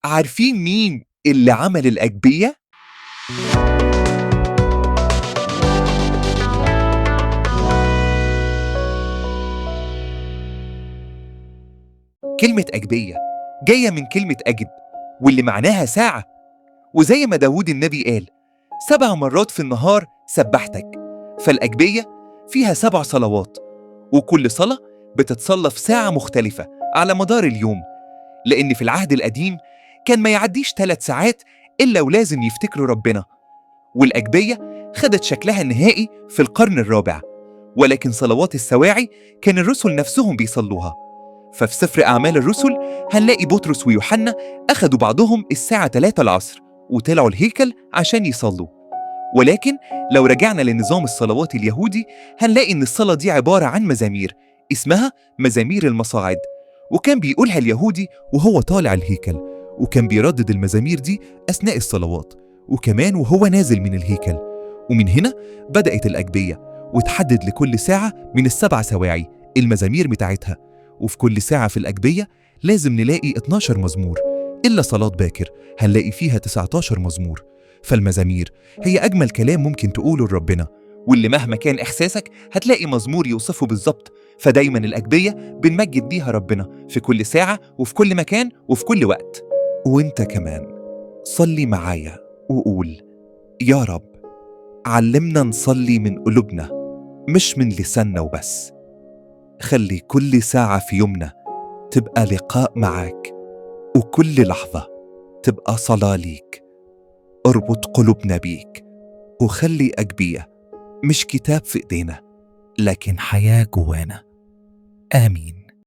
عارفين مين اللي عمل الأجبية؟ كلمة أجبية جاية من كلمة أجب، واللي معناها ساعة. وزي ما داود النبي قال 7 مرات في النهار سبحتك، فالأجبية فيها 7 صلوات، وكل صلاة بتتصلى في ساعة مختلفة على مدار اليوم. لأن في العهد القديم كان ما يعديش 3 ساعات إلا ولازم يفتكروا ربنا. والأجبية خدت شكلها النهائي في القرن الرابع، ولكن صلوات السواعي كان الرسل نفسهم بيصلوها. ففي سفر أعمال الرسل هنلاقي بطرس ويوحنا أخدوا بعضهم الساعة 3 العصر وطلعوا الهيكل عشان يصلوا. ولكن لو رجعنا لنظام الصلوات اليهودي هنلاقي إن الصلاة دي عبارة عن مزامير اسمها مزامير المصاعد، وكان بيقولها اليهودي وهو طالع الهيكل، وكان بيردد المزامير دي أثناء الصلوات وكمان وهو نازل من الهيكل. ومن هنا بدأت الأجبية، وتحدد لكل ساعة من ال7 سواعي المزامير بتاعتها. وفي كل ساعة في الأجبية لازم نلاقي 12 مزمور، إلا صلاة باكر هنلاقي فيها 19 مزمور. فالمزامير هي أجمل كلام ممكن تقوله لربنا، واللي مهما كان إحساسك هتلاقي مزمور يوصفه بالظبط. فدايما الأجبية بنمجد بيها ربنا في كل ساعة وفي كل مكان وفي كل وقت. وانت كمان صلي معايا وقول: يا رب علمنا نصلي من قلوبنا مش من لساننا وبس. خلي كل ساعة في يومنا تبقى لقاء معاك، وكل لحظة تبقى صلاة ليك. اربط قلوبنا بيك، وخلي أجبية مش كتاب في إيدينا لكن حياة جوانا. آمين.